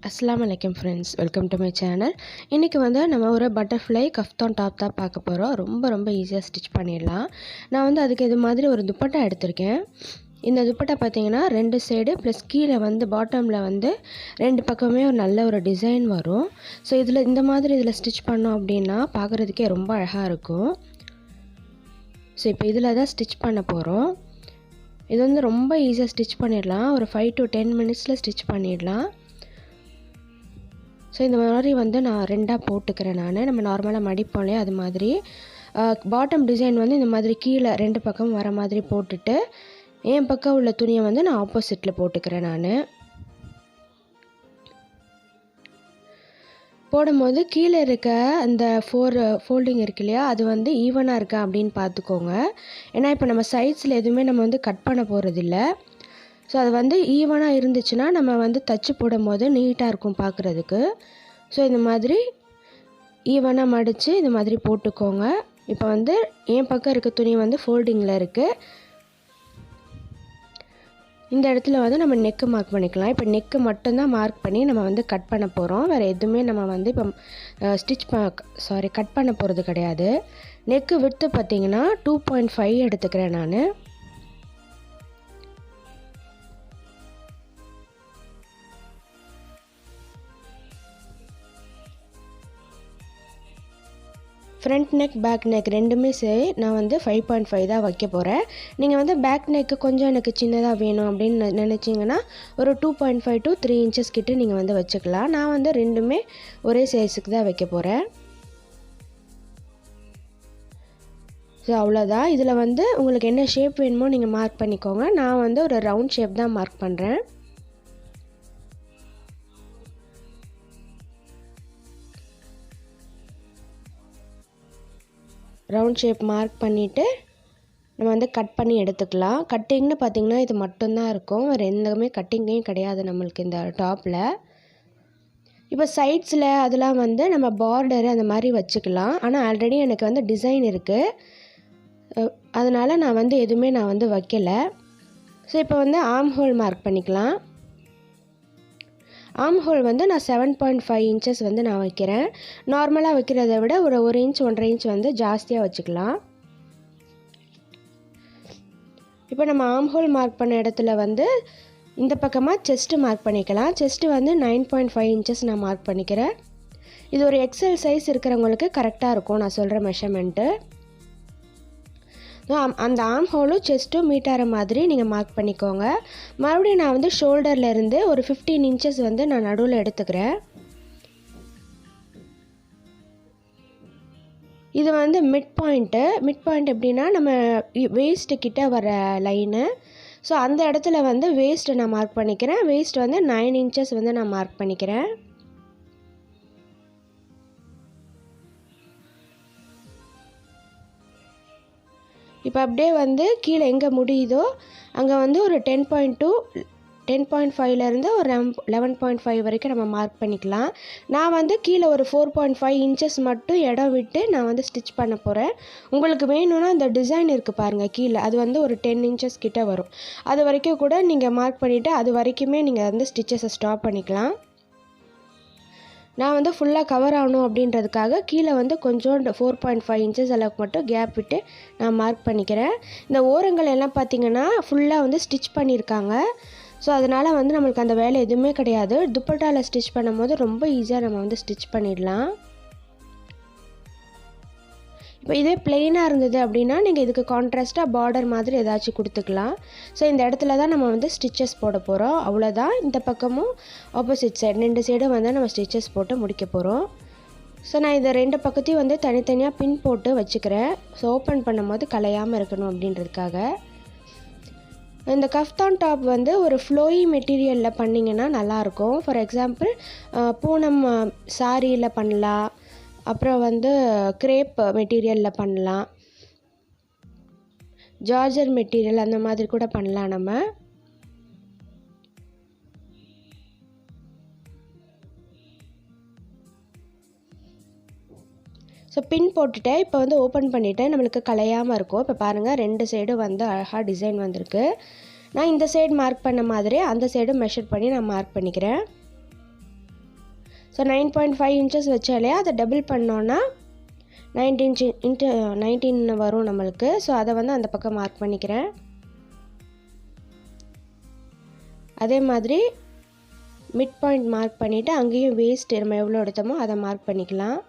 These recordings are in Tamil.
Assalamu alaikum friends, welcome to my channel. இன்னைக்கு நம்ம ஒரு பட்டர்ஃப்ளை கஃப்தான் டாப் தான் பார்க்க போறோம். ரொம்ப ஈஸியா ஸ்டிட்ச் பண்ணிடலாம். நான் அதுக்கு இது மாதிரி ஒரு துப்பட்டா எடுத்துர்க்கேன். இந்த துப்பட்டா பாத்தீங்கன்னா ரெண்டு சைடு ப்ளஸ் கீழ பாட்டம்ல ரெண்டு பக்கமே ஒரு நல்ல ஒரு டிசைன் வரும். சோ இதுல இந்த மாதிரி இதுல ஸ்டிட்ச் பண்ணோம் அப்படினா பார்க்கிறதுக்கே ரொம்ப அழகா இருக்கும். சோ இப்போ இதுல தான் ஸ்டிட்ச் பண்ண போறோம். இது ரொம்ப ஈஸியா ஸ்டிட்ச் பண்ணிடலாம். ஒரு 5 to 10 minutesல ஸ்டிட்ச் பண்ணிடலாம். ஸோ இந்த மாதிரி நான் ரெண்டாக போட்டுக்கிறேன். நம்ம நார்மலாக மடிப்போம்லையே அது மாதிரி பாட்டம் டிசைன் இந்த மாதிரி கீழே ரெண்டு பக்கம் வர மாதிரி போட்டுட்டு என் பக்கம் உள்ள துணியை நான் ஆப்போசிட்டில் போட்டுக்கிறேன். போடும்போது கீழே இருக்க அந்த ஃபோல்டிங் இருக்கு இல்லையா, அது ஈவனாக இருக்கா அப்படின்னு பார்த்துக்கோங்க. ஏன்னா இப்போ நம்ம சைட்ஸில் எதுவுமே நம்ம கட் பண்ண போகிறதில்ல. ஸோ அது ஈவனாக இருந்துச்சுன்னா நம்ம தச்சு போடும்போது நீட்டாக இருக்கும் பார்க்குறதுக்கு. ஸோ இந்த மாதிரி ஈவனாக மடித்து இந்த மாதிரி போட்டுக்கோங்க. இப்போ என் பக்கம் இருக்க துணி ஃபோல்டிங்கில் இருக்குது. இந்த இடத்துல நம்ம நெக்கு மார்க் பண்ணிக்கலாம். இப்போ நெக்கு மட்டும்தான் மார்க் பண்ணி நம்ம கட் பண்ண போகிறோம். வேறு எதுவுமே நம்ம இப்போ கட் பண்ண போகிறது கிடையாது. நெக்கு விட்த்து பார்த்திங்கன்னா 2.5 எடுத்துக்கிறேன் நான். ஃப்ரண்ட் நெக் பேக் நெக் ரெண்டுமே சரி நான் 5.5 தான் வைக்க போகிறேன். நீங்கள் பேக் நெக்கு கொஞ்சம் எனக்கு சின்னதாக வேணும் அப்படின்னு நினச்சிங்கன்னா ஒரு 2.5 to 3 inches கிட்ட நீங்கள் வச்சுக்கலாம். நான் ரெண்டுமே ஒரே சைஸுக்கு தான் வைக்க போகிறேன். ஸோ அவ்வளோதான். இதில் உங்களுக்கு என்ன ஷேப் வேணுமோ நீங்கள் மார்க் பண்ணிக்கோங்க. நான் ஒரு ரவுண்ட் ஷேப் தான் மார்க் பண்ணுறேன். ரவுண்ட் ஷேப் மார்க் பண்ணிவிட்டு நம்ம கட் பண்ணி எடுத்துக்கலாம். கட்டிங்னு பார்த்திங்கன்னா இது மட்டும்தான் இருக்கும். வேறு எந்தமே கட்டிங்கையும் கிடையாது நம்மளுக்கு இந்த டாப்பில். இப்போ சைட்ஸில் அதெல்லாம் நம்ம பார்டரு அந்த மாதிரி வச்சுக்கலாம். ஆனால் ஆல்ரெடி எனக்கு டிசைன் இருக்குது. அதனால் நான் எதுவுமே நான் வைக்கலை. ஸோ இப்போ ஆர்ம்ஹோல் மார்க் பண்ணிக்கலாம். ஆர்ம்ஹோல் நான் 7.5 inches நான் வைக்கிறேன். நார்மலாக வைக்கிறத விட ஒரு 1 inch 1.5 inch ஜாஸ்தியாக வச்சுக்கலாம். இப்போ நம்ம ஆர்ம்ஹோல் மார்க் பண்ண இடத்துல இந்த பக்கமாக செஸ்ட்டு மார்க் பண்ணிக்கலாம். செஸ்ட்டு 9.5 inches நான் மார்க் பண்ணிக்கிறேன். இது ஒரு எக்ஸல் சைஸ் இருக்கிறவங்களுக்கு கரெக்டாக இருக்கும் நான் சொல்கிற மெஷர்மெண்ட்டு. அந்த ஆர்ம் ஹோலும் செஸ்ட்டும் மீட்டார மாதிரி நீங்கள் மார்க் பண்ணிக்கோங்க. மறுபடியும் நான் ஷோல்டர்லேருந்து ஒரு 15 inches நான் நடுவில் எடுத்துக்கிறேன். இது மிட் பாயிண்ட் எப்படின்னா நம்ம வேஸ்ட்டு கிட்ட வர லைனு. ஸோ அந்த இடத்துல வேஸ்ட்டு நான் மார்க் பண்ணிக்கிறேன். வேஸ்ட் 9 inches நான் மார்க் பண்ணிக்கிறேன். இப்போ அப்படியே கீழே எங்கே முடியுதோ அங்கே ஒரு 10.2 10.5லேருந்து ஒரு 11.5 வரைக்கும் நம்ம மார்க் பண்ணிக்கலாம். நான் கீழே ஒரு 4.5 inches மட்டும் இடம் விட்டு நான் ஸ்டிச் பண்ண போகிறேன். உங்களுக்கு வேணும்னா அந்த டிசைன் இருக்குது பாருங்கள் கீழே, அது ஒரு 10 inches கிட்ட வரும். அது வரைக்கும் கூட நீங்கள் மார்க் பண்ணிவிட்டு அது வரைக்குமே நீங்கள் ஸ்டிச்சஸை ஸ்டாப் பண்ணிக்கலாம். நான் ஃபுல்லாக கவர் ஆகணும் அப்படின்றதுக்காக கீழே கொஞ்சோண்டு 4.5 inches அளவுக்கு மட்டும் கேப் விட்டு நான் மார்க் பண்ணிக்கிறேன். இந்த ஓரங்கள் எல்லாம் பார்த்திங்கன்னா ஃபுல்லாக ஸ்டிச் பண்ணியிருக்காங்க. ஸோ அதனால் நம்மளுக்கு அந்த வேலை எதுவுமே கிடையாது. துப்பட்டாவில் ஸ்டிச் பண்ணும்போது ரொம்ப ஈஸியாக நம்ம ஸ்டிச் பண்ணிடலாம். இப்போ இதே பிளெயினாக இருந்தது அப்படின்னா நீங்கள் இதுக்கு கான்ட்ராஸ்ட்டாக பார்டர் மாதிரி ஏதாச்சும் கொடுத்துக்கலாம். ஸோ இந்த இடத்துல தான் நம்ம ஸ்டிச்சஸ் போட போகிறோம். அவ்வளோதான். இந்த பக்கமும் ஆப்போசிட் சைடு ரெண்டு சைடும் நம்ம ஸ்டிச்சஸ் போட்டு முடிக்க போகிறோம். ஸோ நான் இதை ரெண்டு பக்கத்தையும் தனித்தனியாக பின் போட்டு வச்சுக்கிறேன். ஸோ ஓப்பன் பண்ணும்போது கலையாமல் இருக்கணும் அப்படின்றதுக்காக. இந்த கஃப்தான் டாப் ஒரு ஃப்ளோயி மெட்டீரியலில் பண்ணிங்கன்னா நல்லாயிருக்கும். ஃபார் எக்ஸாம்பிள் பூனம் சாரியில் பண்ணலாம், அப்புறம் கிரேப் மெட்டீரியலில் பண்ணலாம், ஜார்ஜர் மெட்டீரியல் அந்த மாதிரி கூட பண்ணலாம் நம்ம. ஸோ பின் போட்டுட்டேன். இப்போ ஓப்பன் பண்ணிவிட்டேன். நம்மளுக்கு கலையாமல் இருக்கும். இப்போ பாருங்கள் ரெண்டு சைடும் அழகாக டிசைன் வந்திருக்கு. நான் இந்த சைடு மார்க் பண்ண மாதிரி அந்த சைடு மெஷர் பண்ணி நான் மார்க் பண்ணிக்கிறேன். ஸோ 9.5 இன்ச்சஸ் வச்சாலே அதை டபுள் பண்ணோன்னா 19 வரும் நம்மளுக்கு. ஸோ அதை வந்து அந்த பக்கம் மார்க் பண்ணிக்கிறேன். அதே மாதிரி மிட் பாயிண்ட் மார்க் பண்ணிவிட்டு அங்கேயும் வேஸ்ட் நம்ம எவ்வளோ எடுத்தோமோ அதை மார்க் பண்ணிக்கலாம்.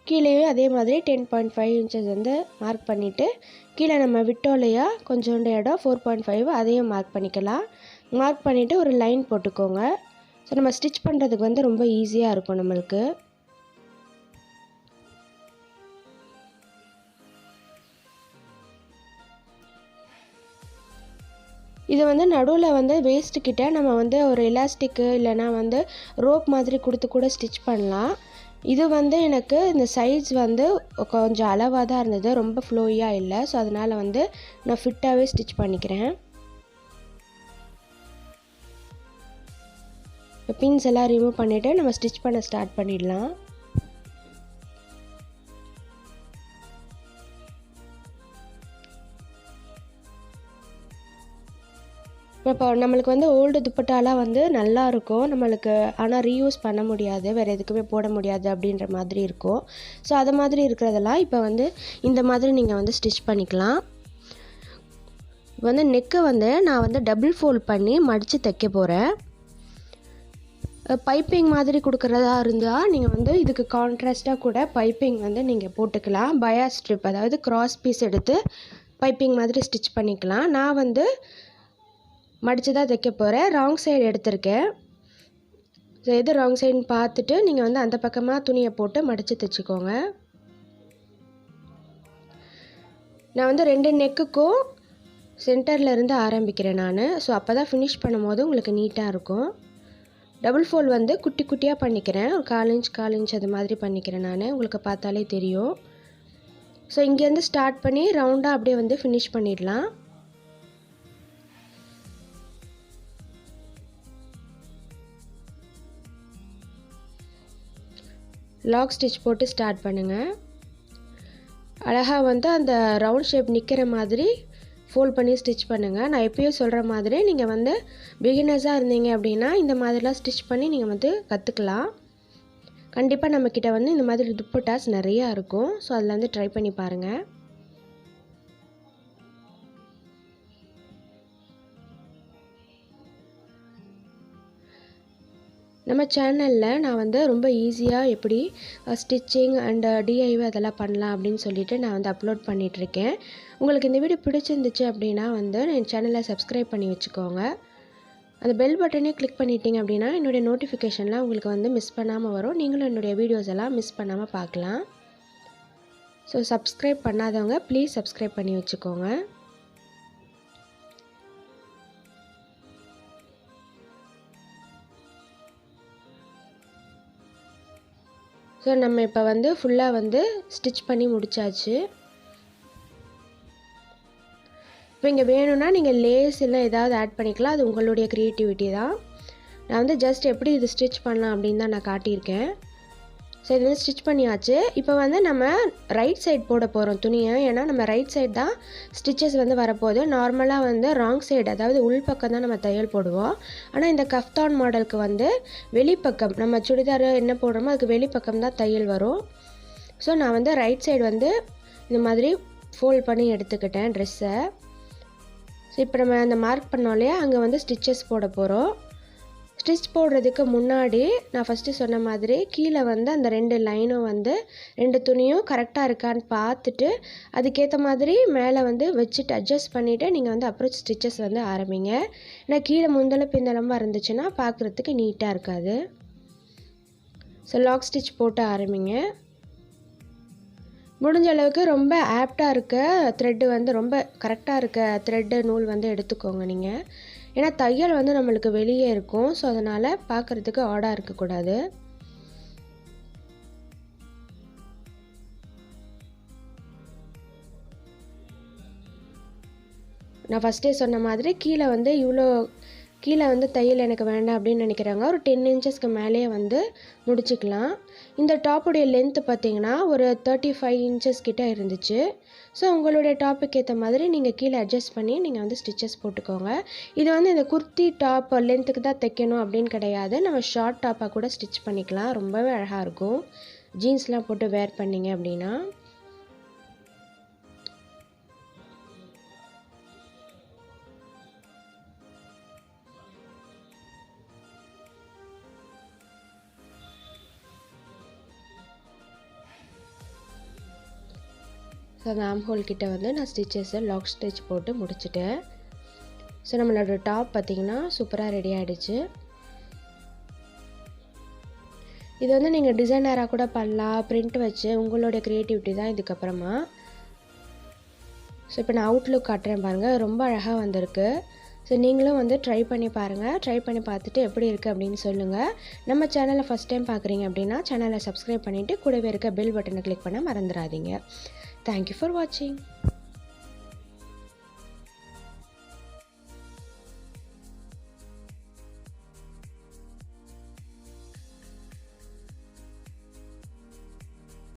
கீழேயே அதே மாதிரி 10.5 இன்ச்சஸ் வந்து மார்க் பண்ணிவிட்டு கீழே நம்ம விட்டோம் இல்லையா கொஞ்சோண்டு இடம் 4.5 அதையும் மார்க் பண்ணிக்கலாம். மார்க் பண்ணிவிட்டு ஒரு லைன் போட்டுக்கோங்க. ஸோ நம்ம ஸ்டிச் பண்ணுறதுக்கு வந்து ரொம்ப ஈஸியாக இருக்கும் நம்மளுக்கு. இது வந்து நடுவில் வந்து வேஸ்ட்டுக்கிட்ட நம்ம வந்து ஒரு எலாஸ்டிக்கு இல்லைனா வந்து ரோப் மாதிரி கொடுத்து கூட ஸ்டிச் பண்ணலாம். இது வந்து எனக்கு இந்த சைஸ் வந்து கொஞ்சம் அளவாக தான் இருந்தது, ரொம்ப ஃப்ளோயாக இல்லை. ஸோ அதனால் வந்து நான் ஃபிட்டாகவே ஸ்டிச் பண்ணிக்கிறேன். இப்போ பின்ஸ் எல்லாம் ரிமூவ் பண்ணிவிட்டு நம்ம ஸ்டிச் பண்ண ஸ்டார்ட் பண்ணிடலாம். இப்போ நம்மளுக்கு வந்து ஓல்டு துப்பட்டாலாம் வந்து நல்லாயிருக்கும் நம்மளுக்கு, ஆனால் ரீயூஸ் பண்ண முடியாது, வேறு எதுக்குமே போட முடியாது அப்படின்ற மாதிரி இருக்கும். ஸோ அது மாதிரி இருக்கிறதெல்லாம் இப்போ வந்து இந்த மாதிரி நீங்கள் வந்து ஸ்டிச் பண்ணிக்கலாம். வந்து நெக்கை வந்து நான் வந்து டபுள் ஃபோல்ட் பண்ணி மடித்து தைக்க போகிறேன். பைப்பிங் மாதிரி கொடுக்குறதா இருந்தால் நீங்கள் வந்து இதுக்கு கான்ட்ராஸ்ட்டாக கூட பைப்பிங் வந்து நீங்கள் போட்டுக்கலாம். பயா ஸ்ட்ரிப் அதாவது கிராஸ் பீஸ் எடுத்து பைப்பிங் மாதிரி ஸ்டிச் பண்ணிக்கலாம். நான் வந்து மடித்து தான் தைக்க போகிறேன். ராங் சைடு எடுத்திருக்கேன். ஸோ எது ராங் சைடுன்னு பார்த்துட்டு நீங்கள் வந்து அந்த பக்கமாக துணியை போட்டு மடித்து தைச்சிக்கோங்க. நான் வந்து 2 நெக்குக்கும் சென்டரில் இருந்து ஆரம்பிக்கிறேன் நான். ஸோ அப்போ தான் ஃபினிஷ் பண்ணும்போது உங்களுக்கு நீட்டாக இருக்கும். டபுள் ஃபோல்ட் வந்து குட்டி குட்டியாக பண்ணிக்கிறேன். ஒரு 4 இன்ச் அது மாதிரி பண்ணிக்கிறேன் நான், உங்களுக்கு பார்த்தாலே தெரியும். ஸோ இங்கேருந்து ஸ்டார்ட் பண்ணி ரவுண்டாக அப்படியே வந்து ஃபினிஷ் பண்ணிடலாம். லாக் ஸ்டிச் போட்டு ஸ்டார்ட் பண்ணுங்கள். அழகாக வந்து அந்த ரவுண்ட் ஷேப் நிற்கிற மாதிரி ஃபோல்ட் பண்ணி ஸ்டிச் பண்ணுங்கள். நான் எப்பயும் சொல்கிற மாதிரி நீங்கள் வந்து பிகினர்ஸாக இருந்தீங்க அப்படின்னா இந்த மாதிரிலாம் ஸ்டிச் பண்ணி நீங்கள் வந்து கற்றுக்கலாம். கண்டிப்பாக நம்மக்கிட்ட வந்து இந்த மாதிரி துப்பட்டாஸ் நிறையா இருக்கும். ஸோ அதில் வந்து ட்ரை பண்ணி பாருங்கள். நம்ம சேனலில் நான் வந்து ரொம்ப ஈஸியாக எப்படி ஸ்டிச்சிங் அண்ட் டிஐவை அதெல்லாம் பண்ணலாம் அப்படின்னு சொல்லிட்டு நான் வந்து அப்லோட் பண்ணிகிட்ருக்கேன். உங்களுக்கு இந்த வீடியோ பிடிச்சிருந்துச்சு அப்படின்னா வந்து என் சேனலை சப்ஸ்கிரைப் பண்ணி வச்சுக்கோங்க. அந்த பெல் பட்டனே கிளிக் பண்ணிட்டீங்க அப்படின்னா என்னுடைய நோட்டிஃபிகேஷன்லாம் உங்களுக்கு வந்து மிஸ் பண்ணாமல் வரும். நீங்களும் என்னுடைய வீடியோஸ் எல்லாம் மிஸ் பண்ணாமல் பார்க்கலாம். ஸோ சப்ஸ்கிரைப் பண்ணாதவங்க ப்ளீஸ் சப்ஸ்கிரைப் பண்ணி வச்சுக்கோங்க. ஸோ நம்ம இப்போ வந்து ஃபுல்லாக வந்து ஸ்டிச் பண்ணி முடித்தாச்சு. இப்போ இங்கே வேணும்னா நீங்கள் லேஸ் இல்லை ஏதாவது ஆட் பண்ணிக்கலாம், அது உங்களுடைய க்ரியேட்டிவிட்டி தான். நான் வந்து ஜஸ்ட் எப்படி இது ஸ்டிச் பண்ணலாம் அப்படின்னு தான் நான் காட்டியிருக்கேன். ஸோ இது வந்து ஸ்டிச் பண்ணியாச்சு. இப்போ வந்து நம்ம ரைட் சைடு போட போகிறோம் துணியை. ஏன்னா நம்ம ரைட் சைடு தான் ஸ்டிச்சஸ் வந்து வரப்போகுது. நார்மலாக வந்து ராங் சைடு அதாவது உள்பக்கம் தான் நம்ம தையல் போடுவோம். ஆனால் இந்த கஃப்தான் மாடலுக்கு வந்து வெளிப்பக்கம் நம்ம சுடிதார் என்ன போடுறோமோ அதுக்கு வெளிப்பக்கம் தான் தையல் வரும். ஸோ நான் வந்து ரைட் சைடு வந்து இந்த மாதிரி ஃபோல்ட் பண்ணி எடுத்துக்கிட்டேன் ட்ரெஸ்ஸை. ஸோ இப்போ நம்ம அந்த மார்க் பண்ணோம் இல்லையா அங்கே வந்து ஸ்டிச்சஸ் போட போகிறோம். ஸ்டிச் போடுறதுக்கு முன்னாடி நான் ஃபஸ்ட்டு சொன்ன மாதிரி கீழே வந்து அந்த 2 லைனும் வந்து 2 துணியும் கரெக்டாக இருக்கான்னு பார்த்துட்டு அதுக்கேற்ற மாதிரி மேலே வந்து வச்சுட்டு அட்ஜஸ்ட் பண்ணிவிட்டு நீங்கள் வந்து அப்புறம் ஸ்டிச்சஸ் வந்து ஆரம்பிங்க. ஏன்னா கீழே முந்தள பிந்தளமாக இருந்துச்சுன்னா பார்க்குறதுக்கு நீட்டாக இருக்காது. ஸோ லாக் ஸ்டிச் போட்டு ஆரம்பிங்க. முடிஞ்ச அளவுக்கு ரொம்ப ஆப்டாக இருக்க த்ரெட்டு வந்து ரொம்ப கரெக்டாக இருக்க த்ரெட்டு நூல் வந்து எடுத்துக்கோங்க நீங்கள். ஏன்னா தையல் வந்து நம்மளுக்கு வெளியே இருக்கும். ஸோ அதனால் பார்க்குறதுக்கு ஆடாக இருக்கக்கூடாது. நான் ஃபஸ்ட்டே சொன்ன மாதிரி கீழே வந்து இவ்வளோ கீழே வந்து தையல் எனக்கு வேண்டாம் அப்படின்னு நினைக்கிறாங்க ஒரு 10 இன்ச்சஸ்க்கு மேலேயே வந்து முடிச்சுக்கலாம். இந்த டாப்புடைய லென்த்து பார்த்திங்கன்னா ஒரு 35 இன்ச்சஸ் கிட்ட இருந்துச்சு. ஸோ உங்களுடைய டாப்புக்கு ஏற்ற மாதிரி நீங்கள் கீழே அட்ஜஸ்ட் பண்ணி நீங்கள் வந்து ஸ்டிச்சஸ் போட்டுக்கோங்க. இது வந்து இந்த குர்த்தி டாப் லென்த்துக்கு தான் தைக்கணும் அப்படின்னு கிடையாது. நம்ம ஷார்ட் டாப்பாக கூட ஸ்டிச் பண்ணிக்கலாம். ரொம்பவே அழகாக இருக்கும் ஜீன்ஸ்லாம் போட்டு வேர் பண்ணிங்க அப்படின்னா. ஸோ அந்த ஆர்ம்ஹோல் கிட்ட வந்து நான் ஸ்டிச்சஸை லாக் ஸ்டிச் போட்டு முடிச்சிட்டேன். ஸோ நம்மளோட டாப் பார்த்திங்கன்னா சூப்பராக ரெடி ஆகிடுச்சு. இது வந்து நீங்கள் டிசைனராக கூட பண்ணலாம், பிரிண்ட் வச்சு உங்களோட க்ரியேட்டிவிட்டி தான் இதுக்கப்புறமா. ஸோ இப்போ நான் அவுட்லுக் காட்டுறேன் பாருங்கள், ரொம்ப அழகாக வந்திருக்கு. ஸோ நீங்களும் வந்து ட்ரை பண்ணி பாருங்கள். ட்ரை பண்ணி பார்த்துட்டு எப்படி இருக்குது அப்படின்னு சொல்லுங்கள். நம்ம சேனலை ஃபஸ்ட் டைம் பார்க்குறீங்க அப்படின்னா சேனலை சப்ஸ்கிரைப் பண்ணிவிட்டு கூடவே இருக்க பெல் பட்டனை கிளிக் பண்ண மறந்துடாதீங்க. Thank you for watching.